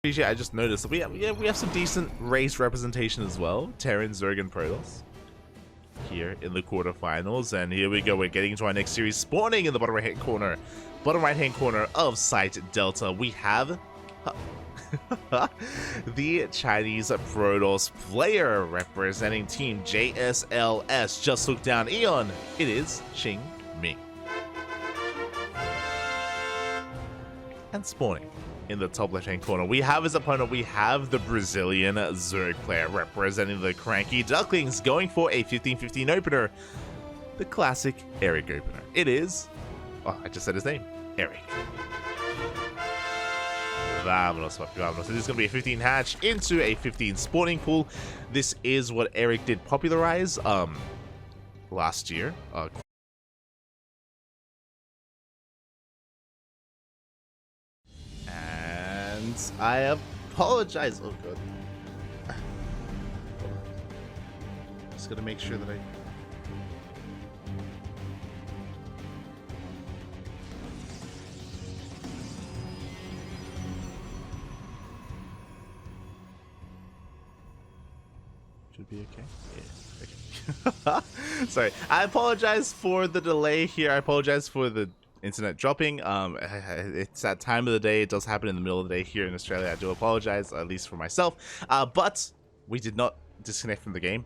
I just noticed that we have some decent race representation as well. Terran, Zerg, and Protoss here in the quarterfinals, and here we go. We're getting into our next series. Spawning in the bottom right hand corner of Site Delta, we have the Chinese Protoss player representing Team JSLS. Just look down, Eon. It is XingMing. And spawning in the top left-hand corner, we have his opponent. We have the Brazilian Zerg player representing the Cranky Ducklings, going for a 15-15 opener. The classic Erik opener. It is... oh, I just said his name. Erik. Vámonos, vámonos. This is going to be a 15 hatch into a 15 spawning pool. This is what Erik did popularize last year. I apologize. Oh god. Just gotta make sure that I... should be okay. Yeah. Okay. Sorry. I apologize for the delay here. I apologize for the internet dropping. It's that time of the day. It does happen in the middle of the day here in Australia. I do apologize, at least for myself. But we did not disconnect from the game.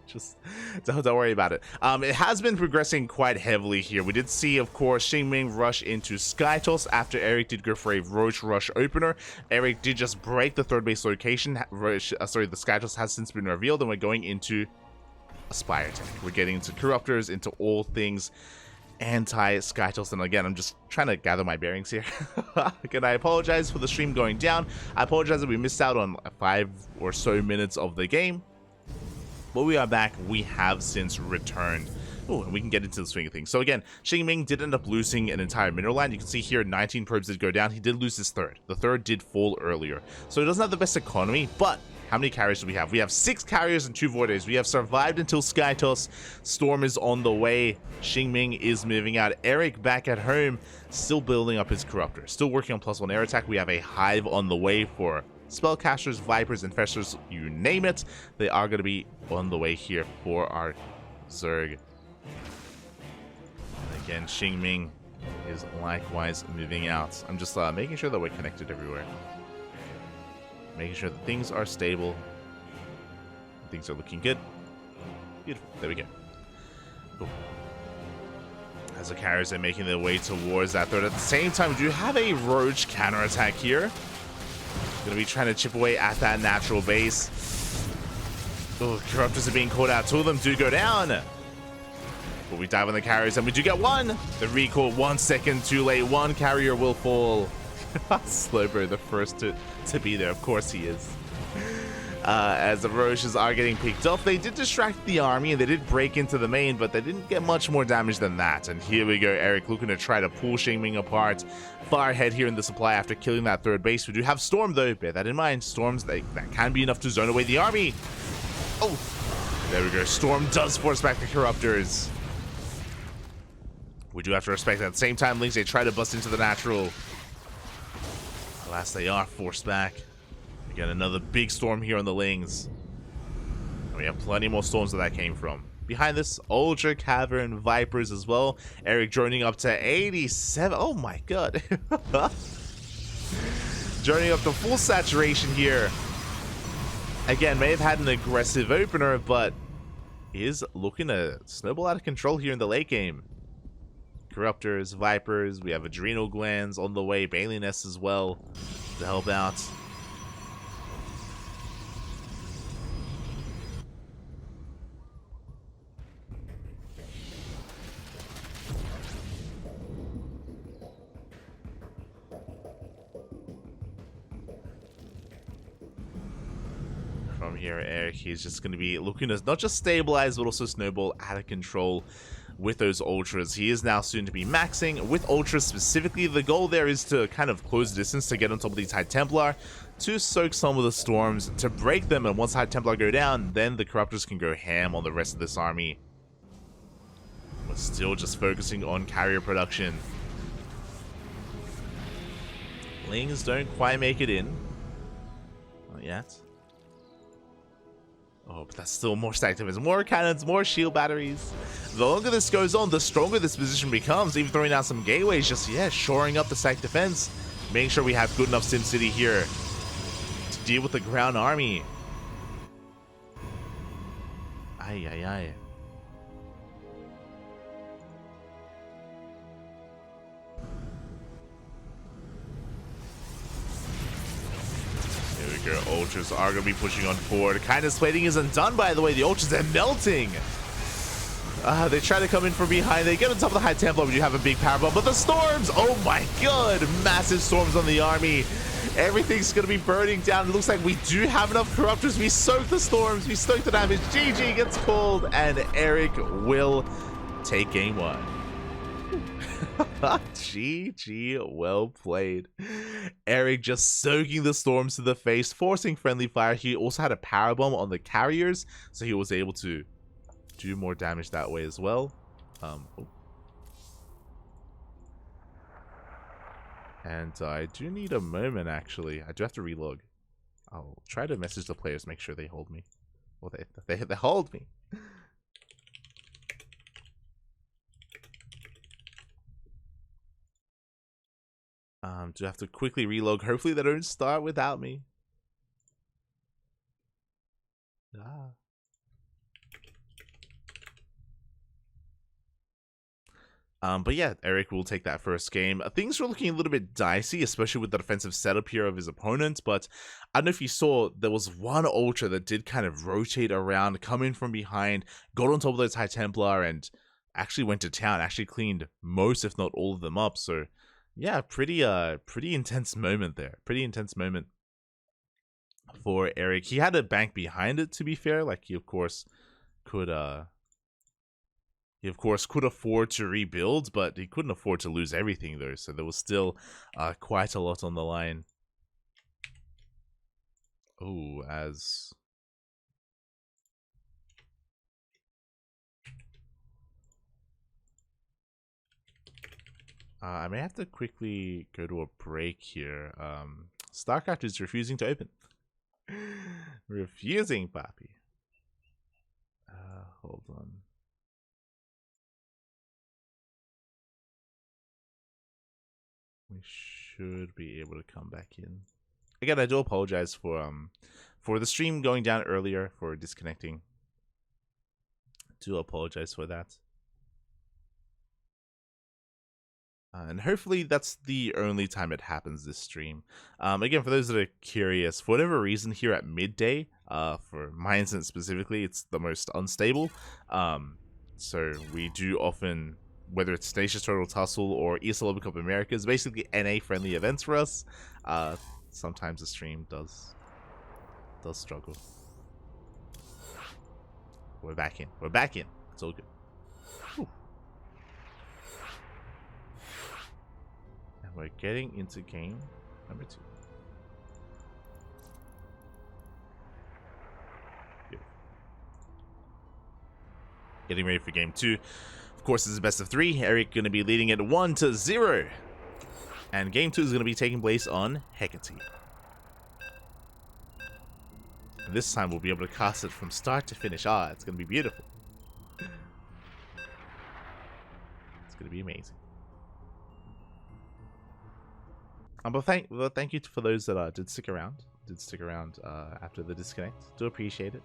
Just don't worry about it. It has been progressing quite heavily here. We did see, of course, XingMing rush into SkyToss after Erik did go for a Roach Rush opener. Erik did just break the third base location. The SkyToss has since been revealed, and we're going into a Spire Tech. We're getting into Corruptors, into all things anti-SkyToss, and again, I'm just trying to gather my bearings here. Again, I apologize for the stream going down. I apologize that we missed out on 5 or so minutes of the game. But we are back. We have since returned. Oh, and we can get into the swing of things. So again, XingMing did end up losing an entire mineral line. You can see here 19 probes did go down. He did lose his third. The third did fall earlier. So he doesn't have the best economy, but how many carriers do we have? We have 6 carriers and 2 Voidays. We have survived until SkyToss. Storm is on the way. XingMing is moving out. Erik back at home, still building up his Corruptor. Still working on +1 air attack. We have a Hive on the way for Spellcasters, Vipers, Infestors, you name it. They are going to be on the way here for our Zerg. And again, XingMing is likewise moving out. I'm just making sure that we're connected everywhere. Making sure that things are stable. Things are looking good. Beautiful. There we go. Cool. As the carriers are making their way towards that third. At the same time, do you have a Roach counterattack here? Gonna be trying to chip away at that natural base. Oh, Corruptors are being caught out. 2 of them do go down. But we dive on the carriers and we do get 1. The recall 1 second too late. 1 carrier will fall. Slowbro, the first to be there. Of course he is. As the Roaches are getting picked off, they did distract the army and they did break into the main, but they didn't get much more damage than that. And here we go, Erik looking to try to pull XingMing apart. Far ahead here in the supply after killing that third base. We do have Storm though, bear that in mind. Storms, that can be enough to zone away the army. Oh, there we go. Storm does force back the Corruptors. We do have to respect that. At the same time, Lings, they try to bust into the natural. Alas, they are forced back. We got another big storm here on the Lings. And we have plenty more storms where that came from. Behind this, Ultra Cavern Vipers as well. Erik joining up to 87. Oh my god. Joining up to full saturation here. Again, may have had an aggressive opener, but is looking to snowball out of control here in the late game. Corruptors, Vipers, we have Adrenal Glands on the way, Bailey Nests as well to help out. From here, Erik, he's just going to be looking to not just stabilize, but also snowball out of control with those Ultras. He is now soon to be maxing with Ultras specifically. The goal there is to kind of close the distance to get on top of these High Templar, to soak some of the storms, to break them, and once High Templar go down, then the Corruptors can go ham on the rest of this army. We're still just focusing on carrier production. Ducklings don't quite make it in. Not yet. Oh, but that's still more stack defense, more cannons, more shield batteries. The longer this goes on, the stronger this position becomes. Even throwing down some gateways, just, yeah, shoring up the stack defense. Making sure we have good enough SimCity here to deal with the ground army. Ay, ay, ay. Here we go. Ultras are going to be pushing on forward. Kindness plating isn't done, by the way. The Ultras are melting. They try to come in from behind. They get on top of the High Templar, but you have a big power bomb. But the storms! Oh my god! Massive storms on the army. Everything's going to be burning down. It looks like we do have enough Corruptors. We soak the storms. We soak the damage. GG gets called, and Erik will take game 1. GG, well played. Erik just soaking the storms to the face, forcing friendly fire. He also had a power bomb on the carriers, so he was able to do more damage that way as well. And I do need a moment, actually. I do have to relog. I'll try to message the players, make sure they hold me. Well, they hold me. Do have to quickly relog. Hopefully they don't start without me. But yeah, Erik will take that first game. Things were looking a little bit dicey, especially with the defensive setup here of his opponent, but I don't know if you saw, there was one Ultra that did kind of rotate around, come in from behind, got on top of those High Templar, and actually went to town, actually cleaned most, if not all of them up. So yeah, pretty intense moment there. Pretty intense moment for Erik. He had a bank behind it, to be fair. Like, he of course could afford to rebuild, but he couldn't afford to lose everything though. So there was still quite a lot on the line. Oh, as I may have to quickly go to a break here. StarCraft is refusing to open. Refusing, papi. Hold on. We should be able to come back in. Again, I do apologize for the stream going down earlier, for disconnecting. Do apologize for that. And hopefully that's the only time it happens this stream. Again, for those that are curious, for whatever reason here at midday, for my instance specifically, it's the most unstable. So we do often, whether it's Tenacious Turtle Tussle or ESL Cup Americas, basically NA friendly events for us. Sometimes the stream does struggle. We're back in. We're back in. It's all good. Whew. And we're getting into game number 2. Beautiful. Getting ready for game 2. Of course, this is best of 3. Erik going to be leading it 1-0. And game 2 is going to be taking place on Hecate. And this time we'll be able to cast it from start to finish. It's going to be beautiful. It's going to be amazing. But thank you for those that did stick around. After the disconnect. Do appreciate it.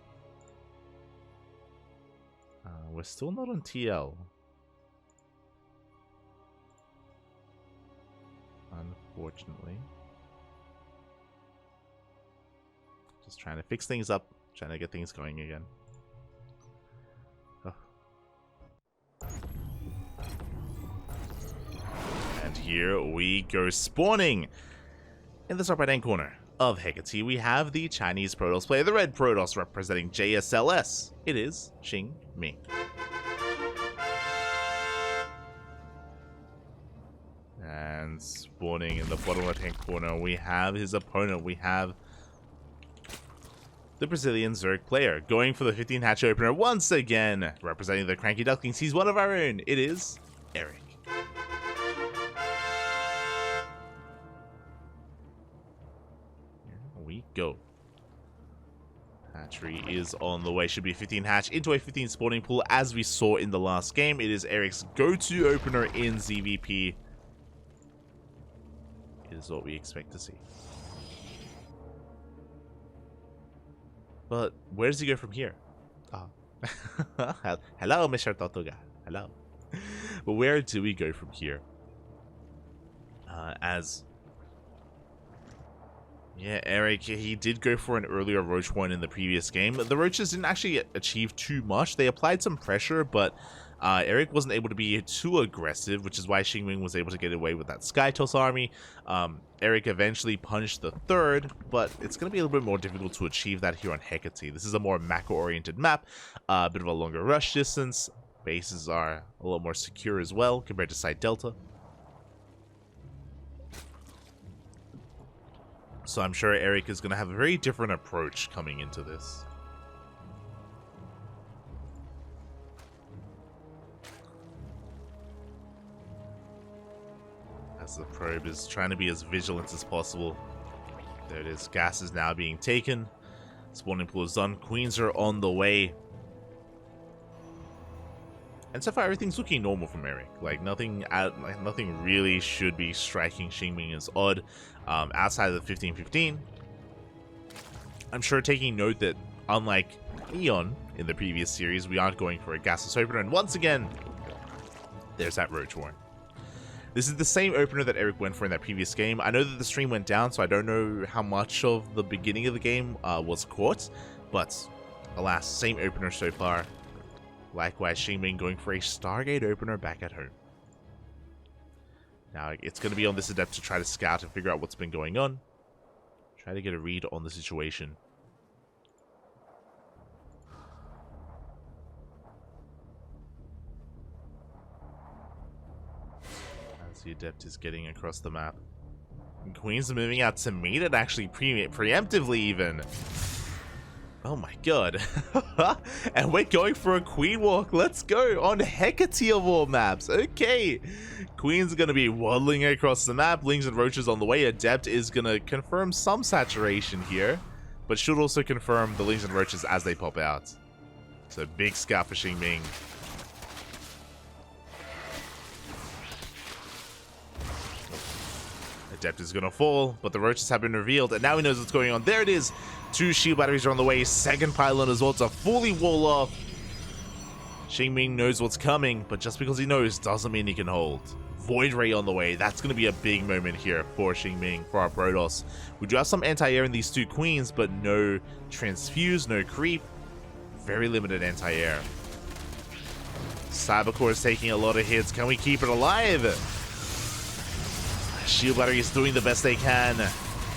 We're still not on TL. Unfortunately. Just trying to fix things up. Trying to get things going again. Oh. And here we go. Spawning! In the top right hand corner of Hecate, we have the Chinese Protoss player, the red Protoss representing JSLS. It is XingMing. And spawning in the bottom left hand corner, we have his opponent. We have the Brazilian Zerg player going for the 15 hatch opener once again, representing the Cranky Ducklings. He's one of our own. It is Erik. we go. Hatchery is on the way. Should be a 15 hatch into a 15 spawning pool, as we saw in the last game. It is Erik's go-to opener in ZvP. It is what we expect to see. But where does he go from here? Oh. Hello, Mr. Totoga. Hello. But where do we go from here? Yeah, Erik, he did go for an earlier roach one in the previous game. The roaches didn't actually achieve too much. They applied some pressure, but Erik wasn't able to be too aggressive, which is why XingMing was able to get away with that Sky Toss army. Erik eventually punched the third, but it's going to be a little bit more difficult to achieve that here on Hecate. This is a more macro-oriented map, a bit of a longer rush distance. Bases are a lot more secure as well compared to Side Delta. So I'm sure Erik is going to have a very different approach coming into this. As the probe is trying to be as vigilant as possible. There it is. Gas is now being taken. Spawning pool is done. Queens are on the way. And so far, everything's looking normal from Erik. Like nothing really should be striking XingMing as odd. Outside of the 15-15, I'm sure taking note that unlike Eon in the previous series, we aren't going for a gasless opener. And once again, there's that roach horn. This is the same opener that Erik went for in that previous game. I know that the stream went down, so I don't know how much of the beginning of the game was caught. But alas, same opener so far. Likewise, XingMing going for a Stargate opener back at home. Now, it's going to be on this Adept to try to scout and figure out what's been going on. Try to get a read on the situation. As the Adept is getting across the map. And Queens are moving out to meet it, actually, preemptively even. Oh my god. And we're going for a queen walk. Let's go on Hecate of all maps. Okay. Queen's going to be waddling across the map. Lings and roaches on the way. Adept is going to confirm some saturation here, but should also confirm the lings and roaches as they pop out. So big scout for XingMing. Adept is going to fall, but the roaches have been revealed, and now he knows what's going on. There it is. 2 shield batteries are on the way. Second pylon as well to fully wall off. XingMing knows what's coming, but just because he knows doesn't mean he can hold. Void Ray on the way. That's going to be a big moment here for XingMing, for our Protoss. We do have some anti-air in these 2 queens, but no transfuse, no creep. Very limited anti-air. Cybercore is taking a lot of hits. Can we keep it alive? Shield battery is doing the best they can.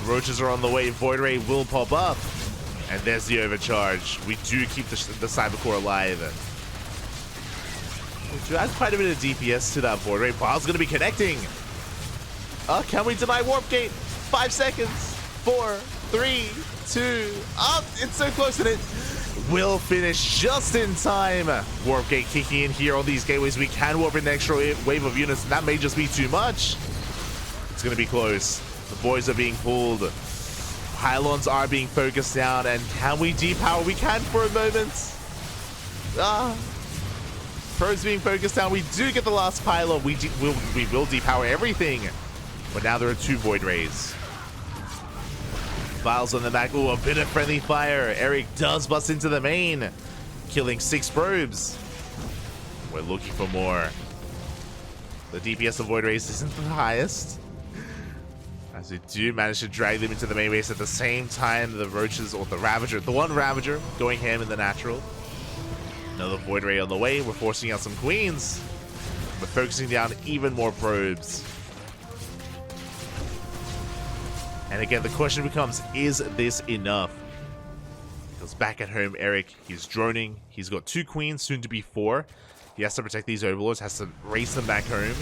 Roaches are on the way. Void Ray will pop up. And there's the overcharge. We do keep the Cybercore alive. We do add quite a bit of DPS to that Void Ray. Bile's going to be connecting. Can we deny Warp Gate? 5 seconds. 4, 3, 2. It's so close, and it will finish just in time. Warp Gate kicking in here on these gateways. We can warp in an extra wave of units, and that may just be too much. It's going to be close. The boys are being pulled. Pylons are being focused down, and can we depower? We can for a moment. Probes being focused down. We do get the last pylon. We will depower everything. But now there are 2 Void Rays. Biles on the back. Ooh, a bit of friendly fire. Erik does bust into the main, killing 6 probes. We're looking for more. The DPS of Void Rays isn't the highest, as we do manage to drag them into the main base at the same time. The roaches, or the Ravager, the one Ravager, going ham in the natural. Another Void Ray on the way. We're forcing out some queens. We're focusing down even more probes. And again, the question becomes, is this enough? Because back at home, Erik, he's droning. He's got 2 queens, soon to be 4. He has to protect these overlords, has to race them back home.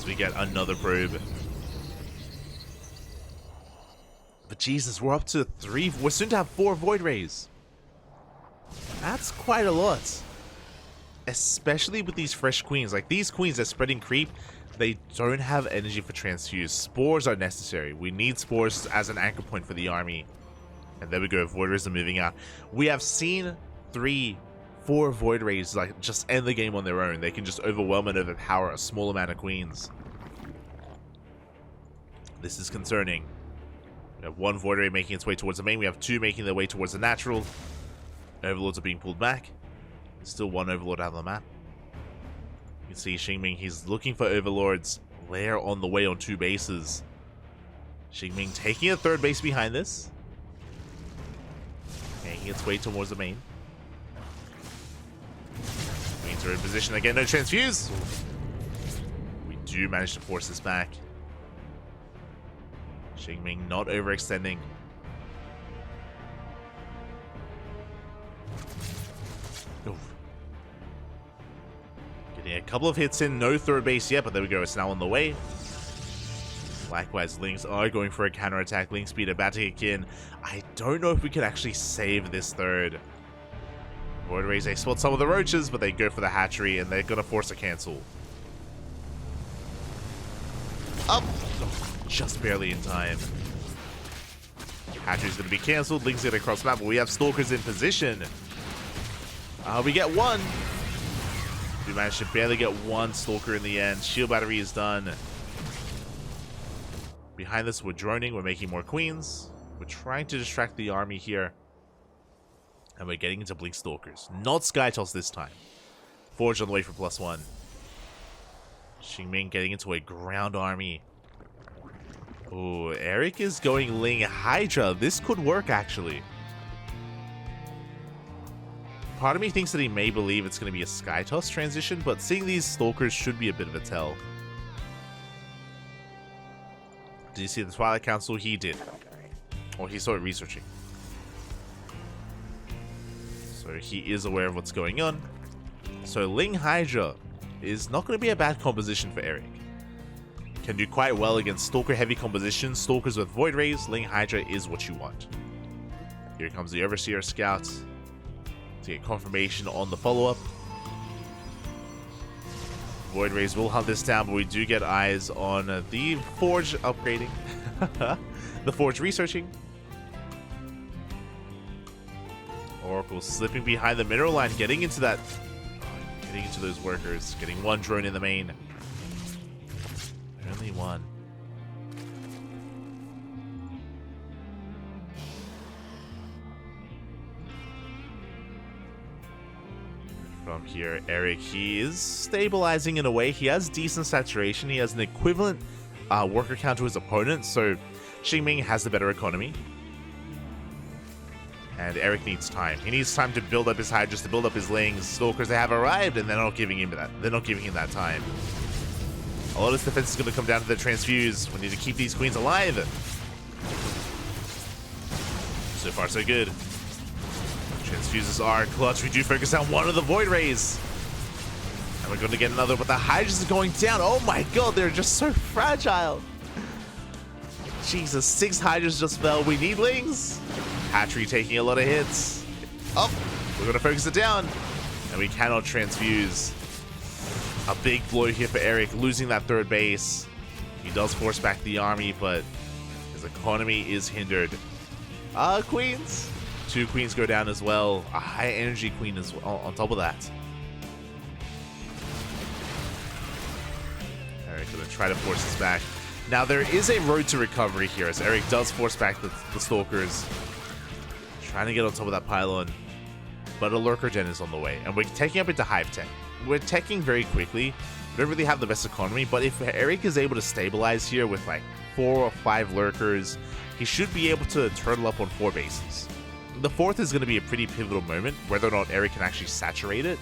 We get another probe. But Jesus, we're up to 3. We're soon to have 4 Void Rays. That's quite a lot. Especially with these fresh queens. Like, these queens are spreading creep. They don't have energy for transfuse. Spores are necessary. We need spores as an anchor point for the army. And there we go. Void Rays are moving out. We have seen 3, 4 Void Rays like just end the game on their own. They can just overwhelm and overpower a small amount of queens. This is concerning. We have 1 Void Ray making its way towards the main. We have 2 making their way towards the natural. Overlords are being pulled back. There's still 1 Overlord out of the map. You can see XingMing, he's looking for Overlords. They're on the way on 2 bases. XingMing taking a 3rd base behind this. Making its way towards the main. Queens are in position again, no transfuse. We do manage to force this back. XingMing not overextending. Oof. Getting a couple of hits in, no 3rd base yet, but there we go, it's now on the way. Likewise, Lynx are going for a counterattack. Lynx speed about to kick in. I don't know if we can actually save this 3rd. Void Rays, they spot some of the roaches, but they go for the hatchery, and they're going to force a cancel. Up! Oh, just barely in time. Hatchery's going to be cancelled. Lynx going to cross map, but we have Stalkers in position. We get 1. We managed to barely get 1 Stalker in the end. Shield battery is done. Behind this, we're droning. We're making more queens. We're trying to distract the army here. And we're getting into Blink Stalkers. Not Sky Toss this time. Forge on the way for +1. XingMing getting into a ground army. Oh, Erik is going Ling Hydra. This could work, actually. Part of me thinks that he may believe it's going to be a Sky Toss transition, but seeing these Stalkers should be a bit of a tell. Did you see the Twilight Council? He did. Or he saw it researching. So he is aware of what's going on. So Ling Hydra is not going to be a bad composition for Erik. Can do quite well against Stalker heavy compositions. Stalkers with Void Rays, Ling Hydra is what you want. Here comes the Overseer Scout to get confirmation on the follow-up. Void Rays will hunt this down, but we do get eyes on the Forge upgrading. The Forge researching. Oracle slipping behind the mineral line, getting into that. Getting into those workers. Getting 1 drone in the main. Only 1. From here, Erik, he is stabilizing in a way. He has decent saturation. He has an equivalent worker count to his opponent, so XingMing has the better economy. And Erik needs time. He needs time to build up his Hydras, to build up his Lings. Stalkers, they have arrived, and they're not giving him that. They're not giving him that time. A lot of this defense is going to come down to the transfuse. We need to keep these queens alive. So far, so good. Transfuses are clutch. We do focus on 1 of the Void Rays. And we're going to get another, but the Hydras are going down. Oh my god, they're just so fragile. Jesus, 6 Hydras just fell. We need Lings. Hatchery taking a lot of hits. Oh, we're going to focus it down. And we cannot transfuse. A big blow here for Erik, losing that 3rd base. He does force back the army, but his economy is hindered. Queens. 2 queens go down as well. A high energy queen as well on top of that. Erik gonna try to force this back. Now there is a road to recovery here as Erik does force back the Stalkers. Trying to get on top of that pylon. But a Lurker Gen is on the way. And we're taking up into Hive Tech. We're teching very quickly. We don't really have the best economy, but if Erik is able to stabilize here with like 4 or 5 Lurkers, he should be able to turtle up on 4 bases. The 4th is going to be a pretty pivotal moment, whether or not Erik can actually saturate it.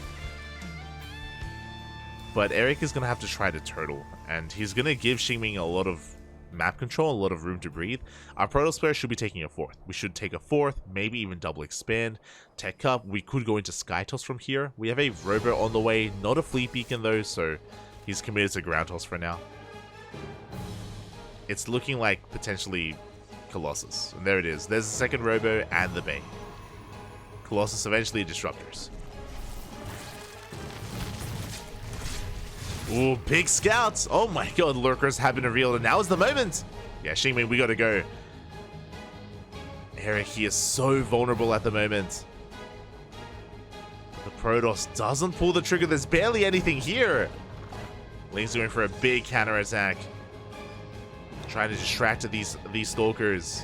But Erik is going to have to try to turtle, and he's going to give XingMing a lot of map control, a lot of room to breathe. Our Protoss player should be taking a 4th. We should take a 4th, maybe even double expand. Tech up, we could go into Sky Toss from here. We have a Robo on the way, not a Fleet Beacon though, so he's committed to Ground Toss for now. It's looking like potentially Colossus. And there it is. There's the second Robo and the Bay. Colossus eventually Disruptors. Ooh, big scouts. Oh my god, lurkers have been revealed, and now is the moment. Yeah, XingMing, we gotta go. Erik, he is so vulnerable at the moment. The Protoss doesn't pull the trigger. There's barely anything here. Ling's going for a big counterattack. Trying to distract these stalkers.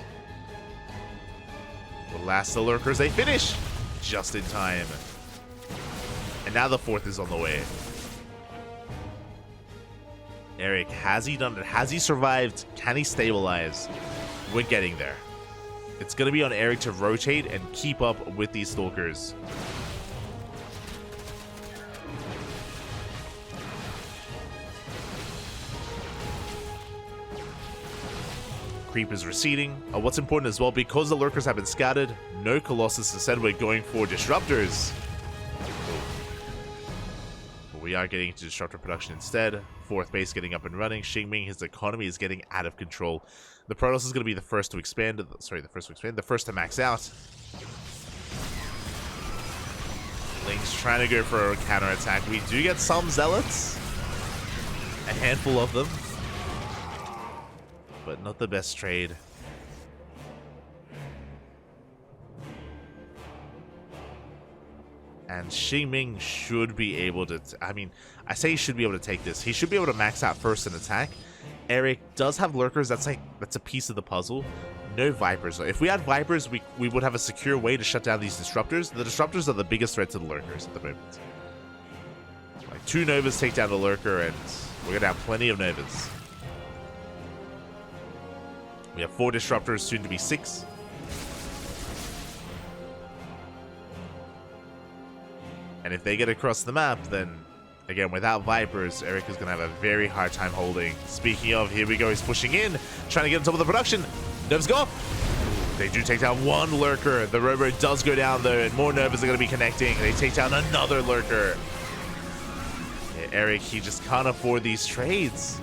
The last the lurkers, they finish just in time. And now the fourth is on the way. Erik, has he done it? Has he survived? Can he stabilize? We're getting there. It's going to be on Erik to rotate and keep up with these stalkers. Creep is receding. What's important as well, because the lurkers have been scattered, no Colossus. Instead, we're going for disruptors. But we are getting into disruptor production instead. Fourth base getting up and running. XingMing, his economy is getting out of control. The Protoss is going to be the first to expand. Sorry, the first to max out. Ling's trying to go for a counterattack. We do get some zealots. A handful of them. But not the best trade. And XingMing should be able to... I mean, I say he should be able to take this. He should be able to max out first and attack. Erik does have lurkers. That's a piece of the puzzle. No Vipers. If we had Vipers, we would have a secure way to shut down these disruptors. The disruptors are the biggest threat to the lurkers at the moment. Like 2 Novas take down the lurker, and we're going to have plenty of Novas. We have 4 disruptors, soon to be 6. And if they get across the map, then, again, without Vipers, Erik is going to have a very hard time holding. Speaking of, here we go, he's pushing in, trying to get on top of the production. Novas go off. They do take down 1 lurker. The Robo does go down, though, and more Novas are going to be connecting. They take down another lurker. Yeah, Erik, he just can't afford these trades.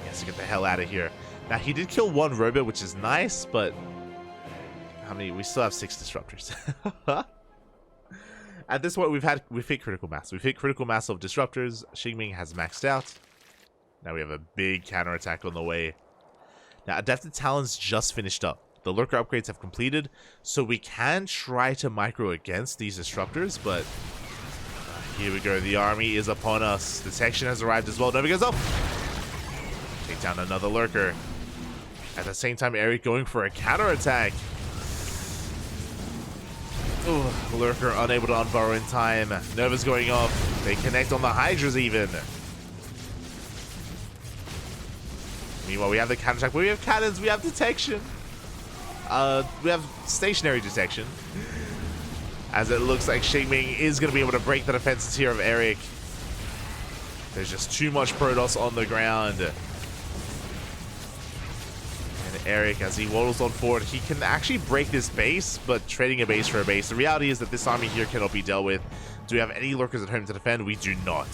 He has to get the hell out of here. Now, he did kill 1 Robo, which is nice, but how many? We still have 6 disruptors. At this point, we've hit critical mass. We've hit critical mass of disruptors. XingMing has maxed out. Now we have a big counterattack on the way. Now, Adapted Talons just finished up. The lurker upgrades have completed, so we can try to micro against these disruptors, but here we go. The army is upon us. Detection has arrived as well. Nova goes up. Take down another lurker. At the same time, Erik going for a counterattack. Ooh, lurker unable to unburrow in time. Nova's going off. They connect on the Hydras even. Meanwhile, we have the counterattack. We have cannons. We have detection. We have stationary detection. As it looks like XingMing is going to be able to break the defenses here of Erik. There's just too much Protoss on the ground. Erik, as he waddles on forward, he can actually break this base, but trading a base for a base. The reality is that this army here cannot be dealt with. Do we have any lurkers at home to defend? We do not.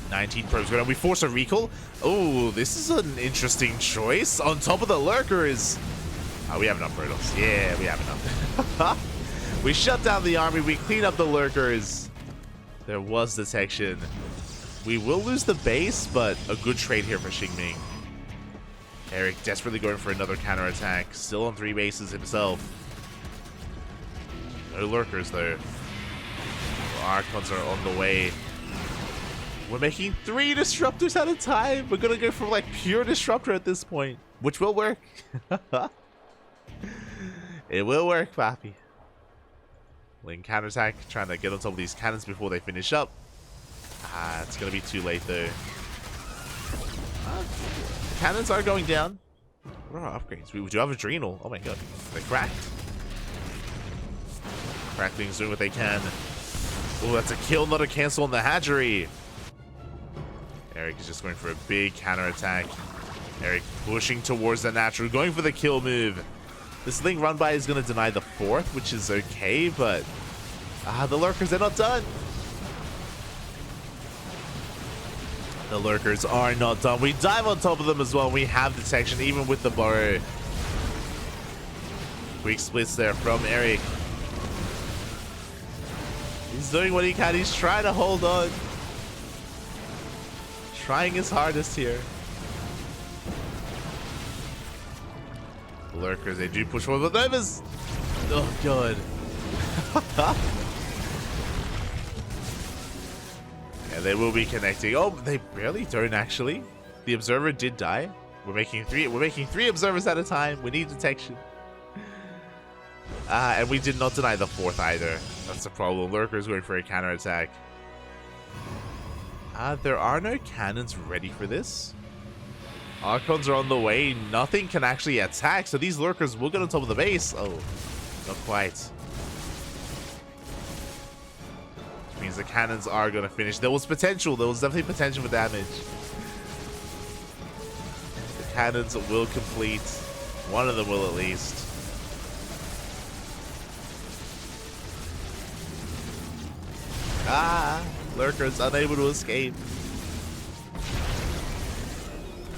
19 probes going on. We force a recall. Oh, this is an interesting choice. On top of the lurkers. Oh, we have enough Protoss. Yeah, we have enough. We shut down the army. We clean up the lurkers. There was detection. We will lose the base, but a good trade here for XingMing. Erik desperately going for another counterattack. Still on 3 bases himself. No lurkers, though. Archons are on the way. We're making 3 disruptors at a time. We're going to go for, like, pure disruptor at this point. Which will work. It will work, Papi. Ling counterattack. Trying to get on top of these cannons before they finish up. Ah, it's going to be too late, though. Cannons are going down. What are our upgrades? We do have Adrenal. Oh my god. They're cracked. Crackling's doing what they can. Oh, that's a kill, not a cancel on the hatchery. Erik is just going for a big counterattack. Erik pushing towards the natural, going for the kill move. This Ling run by is going to deny the 4th, which is okay, but the lurkers, they're not done. The lurkers are not done. We dive on top of them as well. We have detection even with the burrow. Quick splits there from Erik. He's doing what he can. He's trying to hold on. trying his hardest here. Lurkers, they do push forward, but Novas. Oh god. Yeah, they will be connecting. Oh, they barely don't actually. The observer did die. We're making three observers at a time. We need detection. And we did not deny the fourth either. That's the problem. Lurkers going for a counterattack. There are no cannons ready for this. Archons are on the way. Nothing can actually attack, so these lurkers will get on top of the base. Oh, not quite. Which means the cannons are going to finish. There was potential. There was definitely potential for damage. The cannons will complete. One of them will at least. Lurkers unable to escape.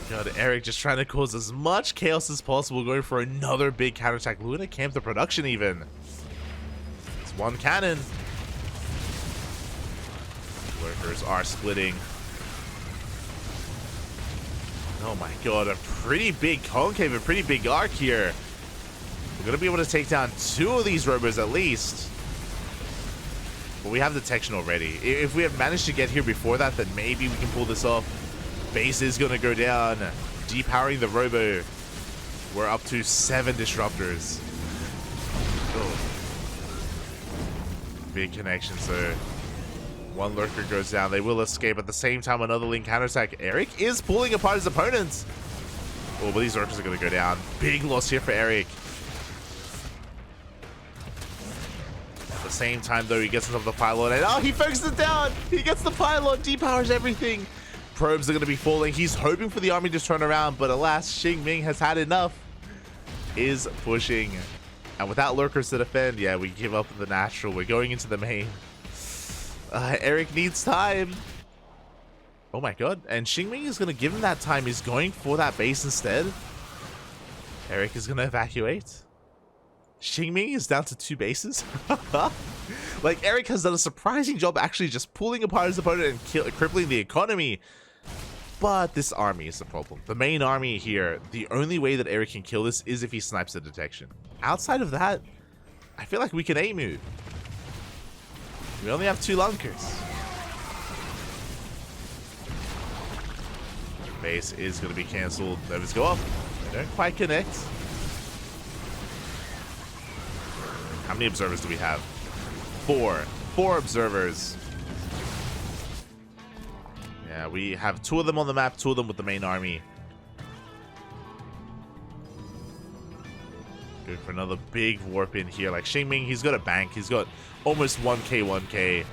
God, Erik just trying to cause as much chaos as possible, going for another big counterattack. Luna camp the production even. It's one cannon. Lurkers are splitting. Oh my god, a pretty big concave, a pretty big arc here. We're going to be able to take down two of these rovers at least. But we have detection already. If we have managed to get here before that, then maybe we can pull this off. Base is going to go down. Depowering the robo. We're up to 7 disruptors. Oh. Big connection, so one lurker goes down. They will escape. At the same time, another link counterattack. Erik is pulling apart his opponents. Oh, but these lurkers are going to go down. Big loss here for Erik. At the same time, though, he gets on top of the pylon. And oh, he focuses down. He gets the pylon. Depowers everything. Probes are going to be falling. He's hoping for the army to turn around, but alas, XingMing has had enough. Is pushing. And without lurkers to defend, yeah, we give up the natural. We're going into the main. Erik needs time. Oh my god. And XingMing is going to give him that time. He's going for that base instead. Erik is going to evacuate. XingMing is down to 2 bases. Like, Erik has done a surprising job actually just pulling apart his opponent and crippling the economy. But this army is the problem. The main army here, the only way that Erik can kill this is if he snipes the detection. Outside of that, I feel like we can A-move. We only have 2 lunkers. Base is going to be cancelled. Levers go off. They don't quite connect. How many observers do we have? 4 observers. Yeah, we have 2 of them on the map, 2 of them with the main army. Going for another big warp in here. Like XingMing, he's got a bank. He's got almost 1k.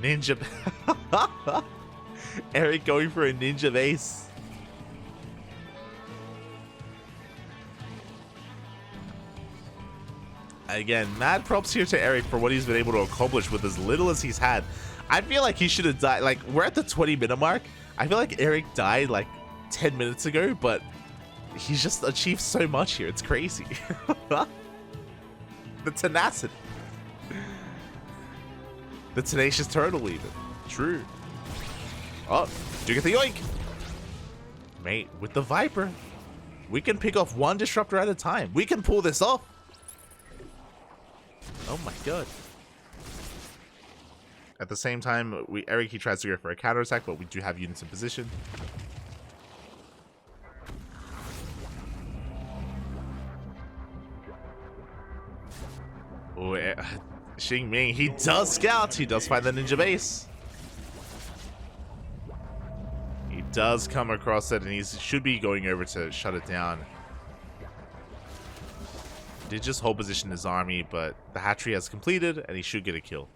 Ninja. Erik going for a ninja base. Again, mad props here to Erik for what he's been able to accomplish with as little as he's had. I feel like he should have died. Like, we're at the 20-minute mark. I feel like Erik died like 10 minutes ago, but he's just achieved so much here. It's crazy. The tenacity. The tenacious turtle even. True. Oh, do you get the yoink? Mate, with the Viper, we can pick off 1 disruptor at a time. We can pull this off. Oh my god. At the same time, Erik, he tries to go for a counterattack, but we do have units in position. Oh, XingMing, he does scout. He does find the ninja base. He does come across it, and he should be going over to shut it down. Did just hold position his army, but the hatchery has completed, and he should get a kill.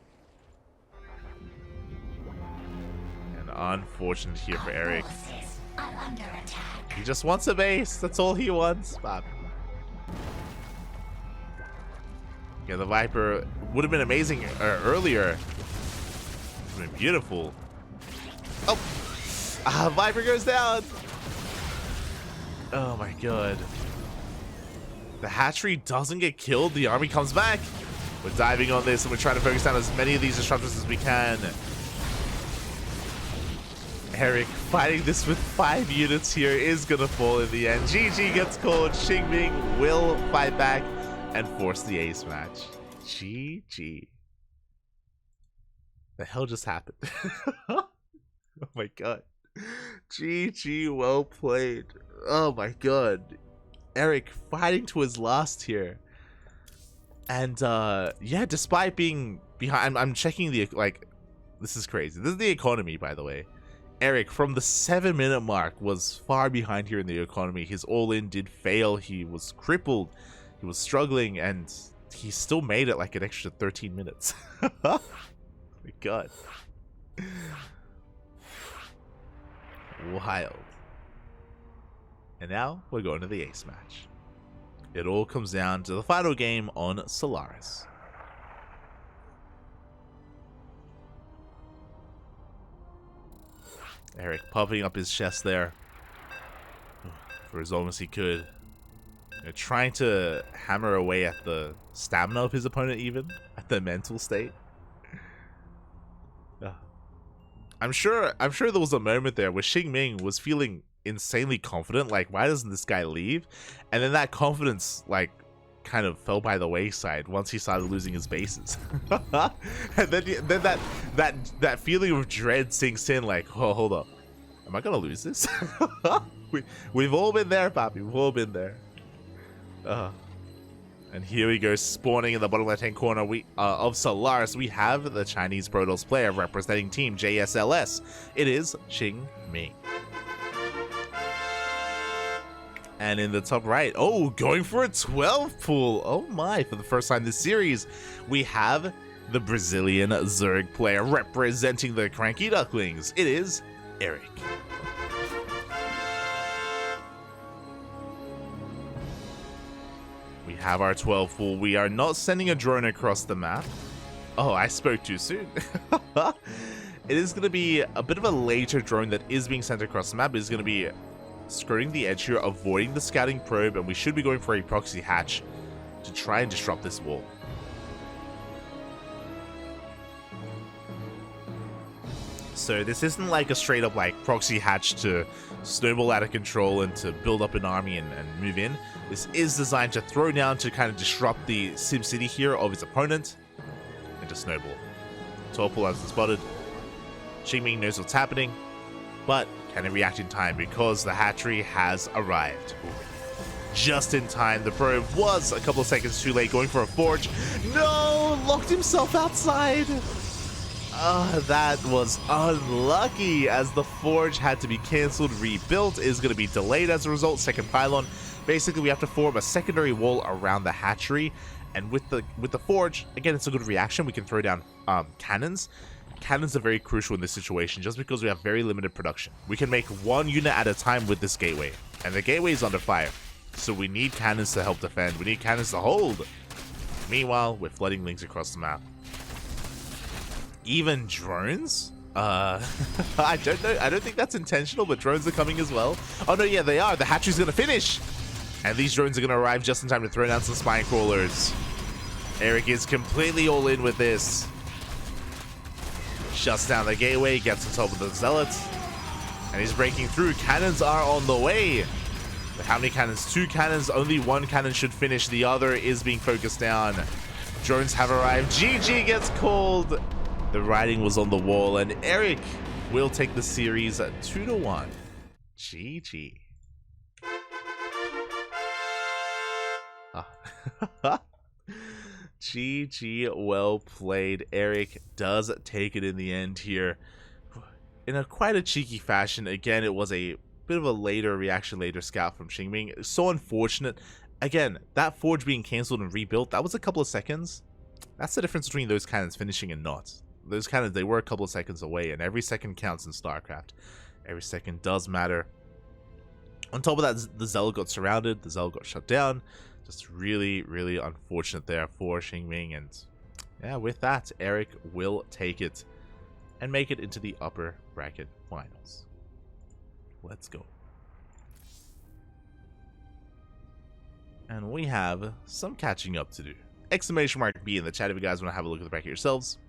And unfortunate here for Erik. He just wants a base. That's all he wants. Bob. Yeah, the Viper would have been amazing earlier. It would have been beautiful. Oh! Viper goes down! Oh my god. The hatchery doesn't get killed. The army comes back. We're diving on this and we're trying to focus down as many of these disruptors as we can. Erik fighting this with 5 units here is gonna fall in the end. GG gets called. XingMing will fight back and force the ace match. GG. The hell just happened? Oh my god. GG, well played. Oh my god. Erik fighting to his last here. And yeah, despite being behind, I'm checking the, like, this is crazy. This is the economy, by the way. Erik, from the 7-minute mark, was far behind here in the economy. His all-in did fail. He was crippled. He was struggling, and he still made it like an extra 13 minutes. Oh my god. Wild. And now we're going to the ace match. It all comes down to the final game on Solaris. Erik puffing up his chest there for as long as he could. Trying to hammer away at the stamina of his opponent, even at the mental state. I'm sure there was a moment there where XingMing was feeling insanely confident, like, why doesn't this guy leave? And then that confidence, like, kind of fell by the wayside once he started losing his bases. And then that feeling of dread sinks in, like, oh, hold up, am I gonna lose this? We've all been there, Papi. We've all been there. And here we go, spawning in the bottom left-hand corner of Solaris. We have the Chinese Protoss player representing Team JSLS. It is XingMing. And in the top right, oh, going for a 12 pool. Oh my, for the first time this series, we have the Brazilian Zerg player representing the Cranky Ducklings. It is Erik. We have our 12 pool. We are not sending a drone across the map. Oh, I spoke too soon. It is going to be a bit of a later drone that is being sent across the map. It is going to be skirting the edge here, avoiding the scouting probe, and we should be going for a proxy hatch to try and disrupt this wall. So this isn't like a straight up like proxy hatch to snowball out of control and to build up an army and move in. This is designed to throw down to kind of disrupt the sim city here of his opponent and to snowball. Torpal has been spotted. XingMing knows what's happening, but can he react in time because the hatchery has arrived. Just in time. The probe was a couple of seconds too late, going for a forge. No! Locked himself outside! That was unlucky, as the forge had to be cancelled. Rebuilt is going to be delayed as a result. Second pylon. Basically, we have to form a secondary wall around the hatchery, and with the forge, again, it's a good reaction. We can throw down cannons. Cannons are very crucial in this situation, just because we have very limited production. We can make one unit at a time with this gateway, and the gateway is under fire, so we need cannons to help defend. We need cannons to hold. Meanwhile, we're flooding links across the map. Even drones? I don't know. I don't think that's intentional, but drones are coming as well. Oh no, yeah, they are. The hatchery's gonna finish, and these drones are gonna arrive just in time to throw down some spine crawlers. Erik is completely all in with this. Shuts down the gateway, gets on top of the zealots, and he's breaking through. Cannons are on the way. But how many cannons? 2 cannons. Only 1 cannon should finish. The other is being focused down. Drones have arrived. GG gets called. The writing was on the wall, and Erik will take the series 2-1. GG. GG, well played. Erik does take it in the end here in quite a cheeky fashion. Again, it was a bit of a later reaction, later scout from XingMing. So unfortunate. Again, that forge being cancelled and rebuilt, that was a couple of seconds. That's the difference between those cannons finishing and not. Those cannons, they were a couple of seconds away, and every second counts in StarCraft. Every second does matter. On top of that, the Zealot got surrounded, the Zealot got shut down. Just really, really unfortunate there for XingMing, and yeah, with that, Erik will take it and make it into the upper bracket finals. Let's go. And we have some catching up to do. !B in the chat if you guys want to have a look at the bracket yourselves.